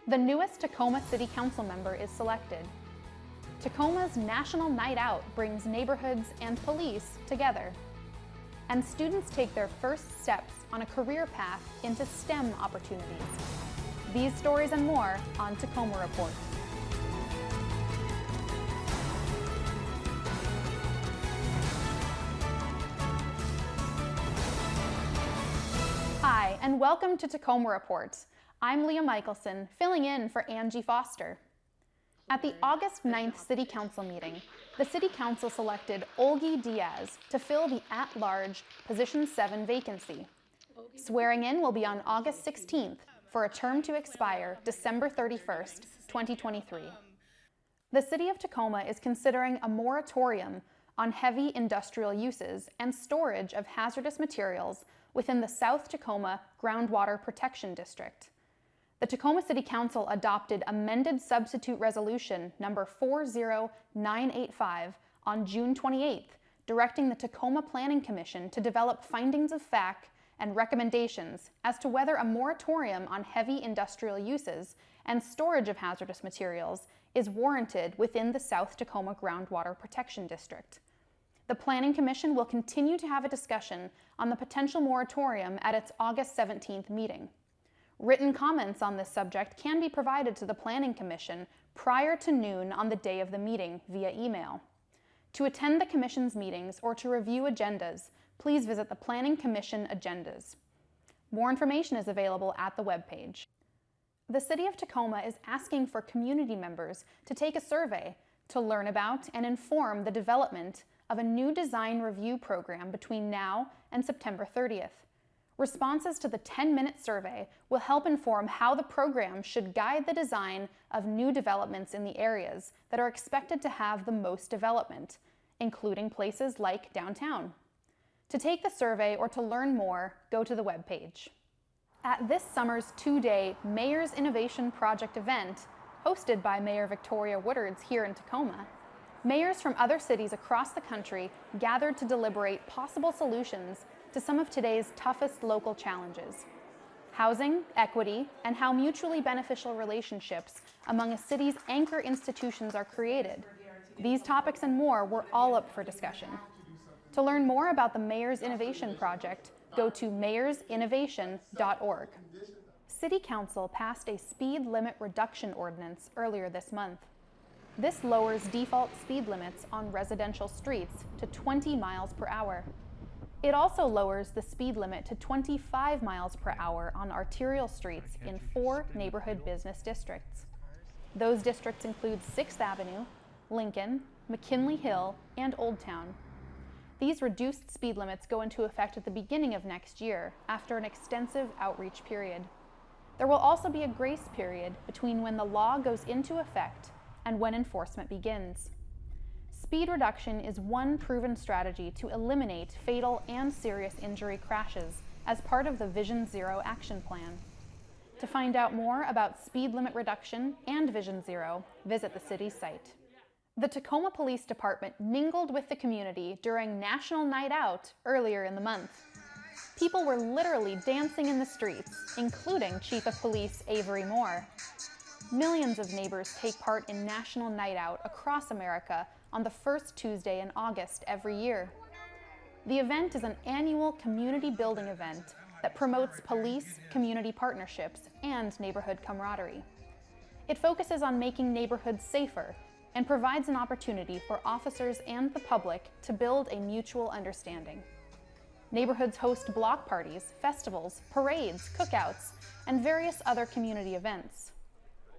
The newest Tacoma City Council member is selected. Tacoma's National Night Out brings neighborhoods and police together. And students take their first steps on a career path into STEM opportunities. These stories and more on Tacoma Report. Hi, and welcome to Tacoma Report. I'm Leah Michelson, filling in for Angie Foster. At the August 9th City Council meeting, the City Council selected Olgi Diaz to fill the at-large Position 7 vacancy. Swearing in will be on August 16th for a term to expire December 31st, 2023. The City of Tacoma is considering a moratorium on heavy industrial uses and storage of hazardous materials within the South Tacoma Groundwater Protection District. The Tacoma City Council adopted amended substitute resolution number 40985 on June 28th, directing the Tacoma Planning Commission to develop findings of fact and recommendations as to whether a moratorium on heavy industrial uses and storage of hazardous materials is warranted within the South Tacoma Groundwater Protection District. The Planning Commission will continue to have a discussion on the potential moratorium at its August 17th meeting. Written comments on this subject can be provided to the Planning Commission prior to noon on the day of the meeting via email. To attend the Commission's meetings or to review agendas, please visit the Planning Commission agendas. More information is available at the webpage. The City of Tacoma is asking for community members to take a survey to learn about and inform the development of a new design review program between now and September 30th. Responses to the 10-minute survey will help inform how the program should guide the design of new developments in the areas that are expected to have the most development, including places like downtown. To take the survey or to learn more, go to the webpage. At this summer's two-day Mayor's Innovation Project event, hosted by Mayor Victoria Woodards here in Tacoma, mayors from other cities across the country gathered to deliberate possible solutions to some of today's toughest local challenges: housing, equity, and how mutually beneficial relationships among a city's anchor institutions are created. These topics and more were all up for discussion. To learn more about the Mayor's Innovation Project, go to mayorsinnovation.org. City Council passed a speed limit reduction ordinance earlier this month. This lowers default speed limits on residential streets to 20 miles per hour. It also lowers the speed limit to 25 miles per hour on arterial streets in 4 neighborhood business districts. Those districts include 6th Avenue, Lincoln, McKinley Hill, and Old Town. These reduced speed limits go into effect at the beginning of next year after an extensive outreach period. There will also be a grace period between when the law goes into effect and when enforcement begins. Speed reduction is one proven strategy to eliminate fatal and serious injury crashes as part of the Vision Zero action plan. To find out more about speed limit reduction and Vision Zero, visit the city's site. The Tacoma Police Department mingled with the community during National Night Out earlier in the month. People were literally dancing in the streets, including Chief of Police Avery Moore. Millions of neighbors take part in National Night Out across America on the first Tuesday in August every year. The event is an annual community building event that promotes police-community partnerships and neighborhood camaraderie. It focuses on making neighborhoods safer and provides an opportunity for officers and the public to build a mutual understanding. Neighborhoods host block parties, festivals, parades, cookouts, and various other community events.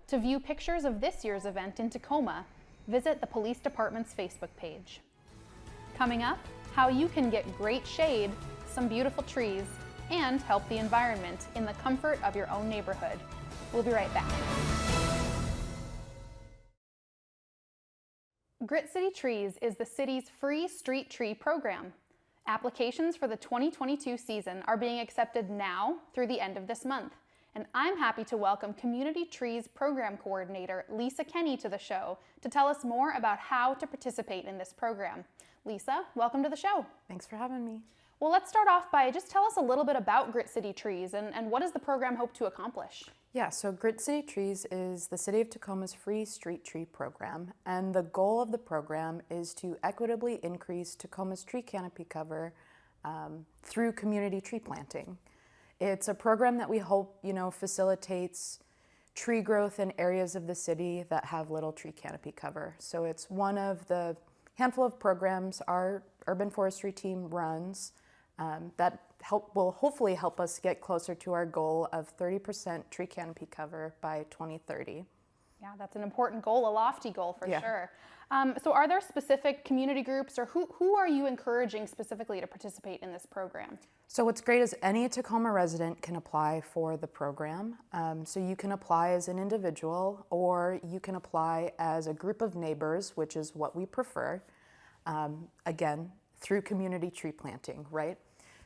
To view pictures of this year's event in Tacoma, visit the police department's Facebook page. Coming up, how you can get great shade, some beautiful trees, and help the environment in the comfort of your own neighborhood. We'll be right back. Grit City Trees is the city's free street tree program. Applications for the 2022 season are being accepted now through the end of this month. And I'm happy to welcome Community Trees Program Coordinator Lisa Kenny to the show to tell us more about how to participate in this program. Lisa, welcome to the show. Thanks for having me. Well, let's start off by just tell us a little bit about Grit City Trees and what does the program hope to accomplish? Yeah, so Grit City Trees is the City of Tacoma's free street tree program, and the goal of the program is to equitably increase Tacoma's tree canopy cover through community tree planting. It's a program that we hope, facilitates tree growth in areas of the city that have little tree canopy cover. So it's one of the handful of programs our urban forestry team runs that will hopefully help us get closer to our goal of 30% tree canopy cover by 2030. Yeah, that's an important goal, a lofty goal for Yeah. sure. So are there specific community groups, or who are you encouraging specifically to participate in this program? So what's great is any Tacoma resident can apply for the program. So you can apply as an individual, or you can apply as a group of neighbors, which is what we prefer, again, through community tree planting, right?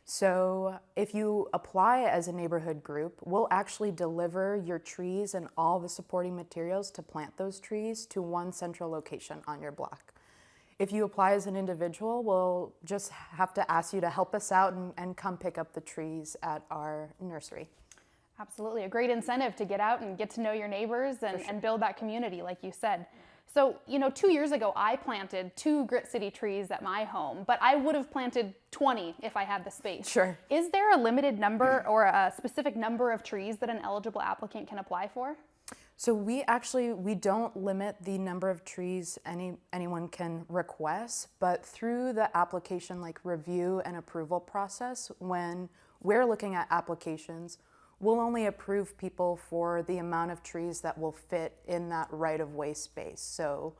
So if you apply as a neighborhood group, we'll actually deliver your trees and all the supporting materials to plant those trees to one central location on your block. If you apply as an individual, we'll just have to ask you to help us out and come pick up the trees at our nursery. Absolutely, a great incentive to get out and get to know your neighbors and build that community, like you said. So, 2 years ago, I planted 2 Grit City trees at my home, but I would have planted 20 if I had the space. Sure. Is there a limited number or a specific number of trees that an eligible applicant can apply for? So we don't limit the number of trees anyone can request, but through the application review and approval process, when we're looking at applications, we'll only approve people for the amount of trees that will fit in that right-of-way space. So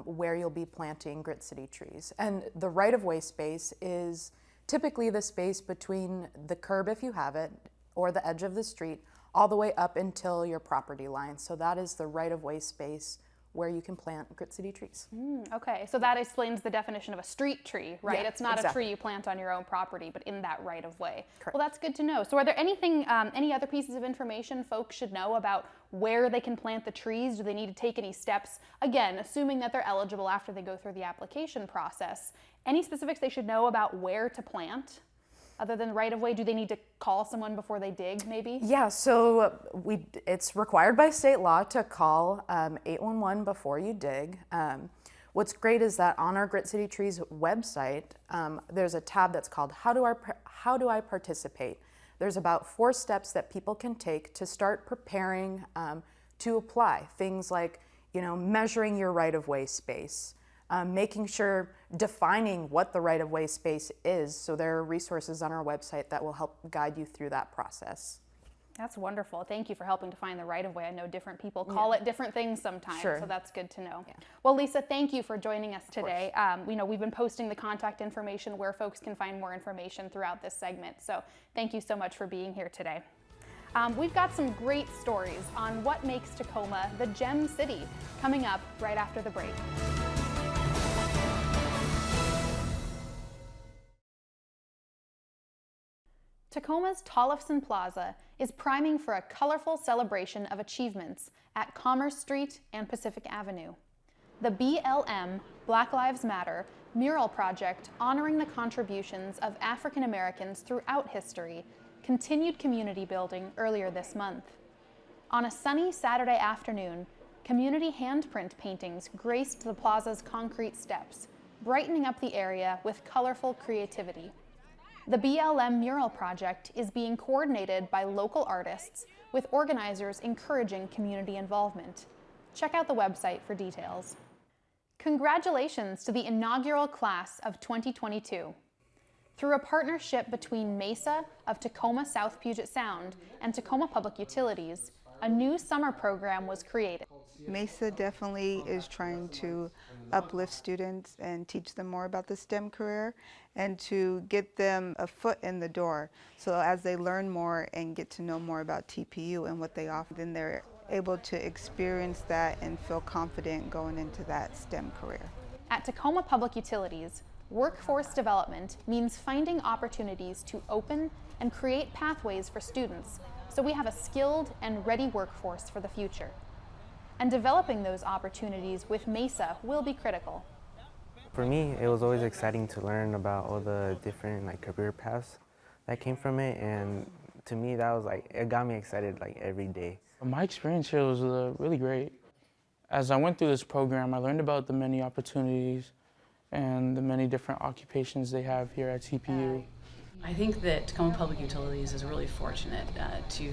where you'll be planting Grit City trees. And the right-of-way space is typically the space between the curb, if you have it, or the edge of the street, all the way up until your property line. So that is the right-of-way space where you can plant Grit City trees. Okay, so that explains the definition of a street tree, right? Yeah, it's not exactly. a tree you plant on your own property, but in that right of way. Correct. Well, that's good to know. So are there any other pieces of information folks should know about where they can plant the trees? Do they need to take any steps? Again, assuming that they're eligible after they go through the application process. Any specifics they should know about where to plant? Other than right of way, do they need to call someone before they dig, maybe? Yeah, so it's required by state law to call 811 before you dig. What's great is that on our Grit City Trees website, there's a tab that's called How do I participate? There's about 4 steps that people can take to start preparing to apply. Things like, measuring your right-of-way space, making sure, defining what the right-of-way space is. So there are resources on our website that will help guide you through that process. That's wonderful. Thank you for helping to find the right of way. I know different people call it different things sometimes, Sure. so that's good to know. Yeah. Well, Lisa, thank you for joining us today. We've been posting the contact information where folks can find more information throughout this segment, so thank you so much for being here today. We've got some great stories on what makes Tacoma the Gem City coming up right after the break. Tacoma's Tollefson Plaza is priming for a colorful celebration of achievements at Commerce Street and Pacific Avenue. The BLM, Black Lives Matter, mural project honoring the contributions of African Americans throughout history continued community building earlier this month. On a sunny Saturday afternoon, community handprint paintings graced the plaza's concrete steps, brightening up the area with colorful creativity. The BLM mural project is being coordinated by local artists, with organizers encouraging community involvement. Check out the website for details. Congratulations to the inaugural class of 2022. Through a partnership between MESA of Tacoma South Puget Sound and Tacoma Public Utilities, a new summer program was created. MESA definitely is trying to uplift students and teach them more about the STEM career and to get them a foot in the door. So as they learn more and get to know more about TPU and what they offer, then they're able to experience that and feel confident going into that STEM career. At Tacoma Public Utilities, workforce development means finding opportunities to open and create pathways for students so we have a skilled and ready workforce for the future. And developing those opportunities with MESA will be critical. For me, it was always exciting to learn about all the different career paths that came from it, and to me that was it got me excited every day. My experience here was really great. As I went through this program, I learned about the many opportunities and the many different occupations they have here at TPU. I think that Tacoma Public Utilities is really fortunate to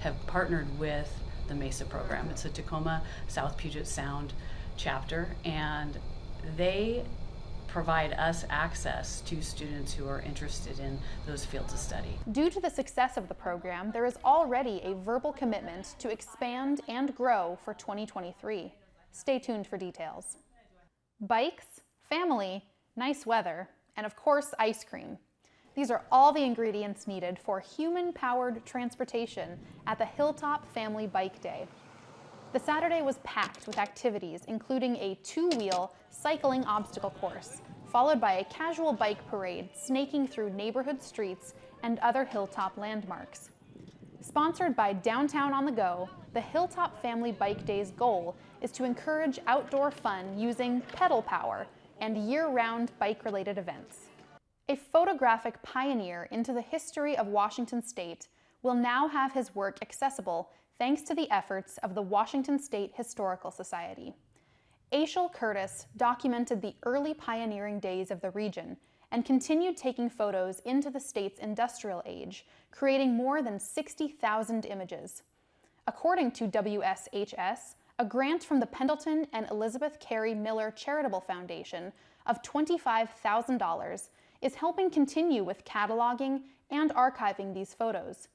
have partnered with the MESA program. It's the Tacoma South Puget Sound chapter, and they provide us access to students who are interested in those fields of study. Due to the success of the program, there is already a verbal commitment to expand and grow for 2023. Stay tuned for details. Bikes, family, nice weather, and of course, ice cream. These are all the ingredients needed for human-powered transportation at the Hilltop Family Bike Day. The Saturday was packed with activities, including a two-wheel cycling obstacle course, followed by a casual bike parade snaking through neighborhood streets and other Hilltop landmarks. Sponsored by Downtown on the Go, the Hilltop Family Bike Day's goal is to encourage outdoor fun using pedal power and year-round bike-related events. A photographic pioneer into the history of Washington State will now have his work accessible thanks to the efforts of the Washington State Historical Society. Aishel Curtis documented the early pioneering days of the region and continued taking photos into the state's industrial age, creating more than 60,000 images. According to WSHS, a grant from the Pendleton and Elizabeth Carey Miller Charitable Foundation of $25,000 is helping continue with cataloging and archiving these photos.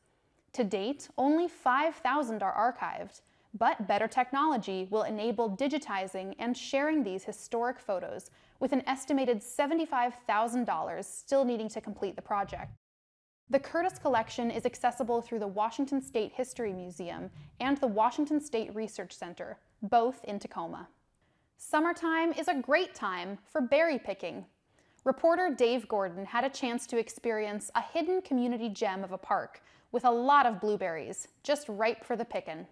To date, only 5,000 are archived, but better technology will enable digitizing and sharing these historic photos, with an estimated $75,000 still needing to complete the project. The Curtis Collection is accessible through the Washington State History Museum and the Washington State Research Center, both in Tacoma. Summertime is a great time for berry picking. Reporter Dave Gordon had a chance to experience a hidden community gem of a park with a lot of blueberries, just ripe for the pickin'.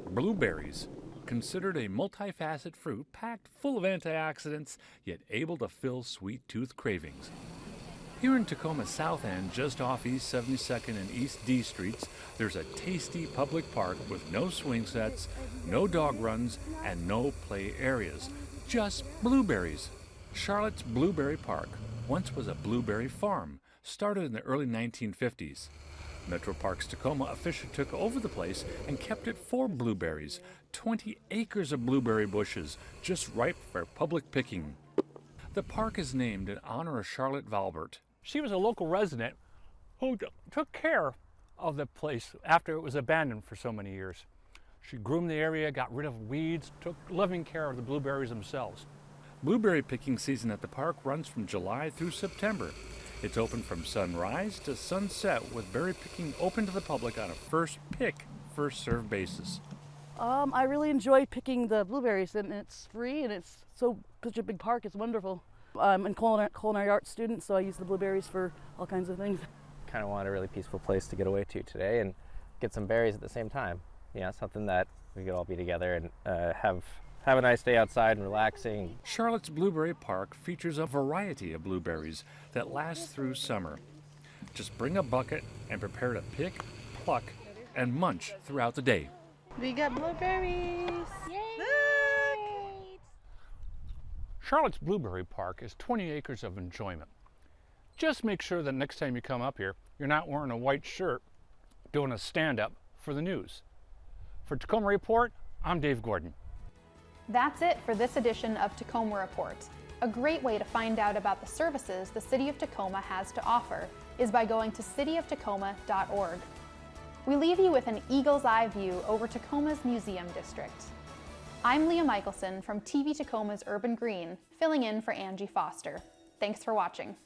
Blueberries, considered a multifaceted fruit packed full of antioxidants, yet able to fill sweet tooth cravings. Here in Tacoma South End, just off East 72nd and East D Streets, there's a tasty public park with no swing sets, no dog runs, and no play areas. Just blueberries. Charlotte's Blueberry Park once was a blueberry farm, started in the early 1950s. Metro Parks Tacoma officially took over the place and kept it for blueberries. 20 acres of blueberry bushes, just ripe for public picking. The park is named in honor of Charlotte Valbert. She was a local resident who took care of the place after it was abandoned for so many years. She groomed the area, got rid of weeds, took loving care of the blueberries themselves. Blueberry picking season at the park runs from July through September. It's open from sunrise to sunset, with berry picking open to the public on a first pick, first served basis. I really enjoy picking the blueberries, and it's free, and it's such a big park. It's wonderful. I'm a culinary arts student, so I use the blueberries for all kinds of things. Kind of wanted a really peaceful place to get away to today and get some berries at the same time. You know, something that we could all be together and have a nice day outside and relaxing. Charlotte's Blueberry Park features a variety of blueberries that last through summer. Just bring a bucket and prepare to pick, pluck, and munch throughout the day. We got blueberries! Yay! Charlotte's Blueberry Park is 20 acres of enjoyment. Just make sure that next time you come up here, you're not wearing a white shirt doing a stand-up for the news. For Tacoma Report, I'm Dave Gordon. That's it for this edition of Tacoma Report. A great way to find out about the services the City of Tacoma has to offer is by going to cityoftacoma.org. We leave you with an eagle's eye view over Tacoma's Museum District. I'm Leah Michelson from TV Tacoma's Urban Green, filling in for Angie Foster. Thanks for watching.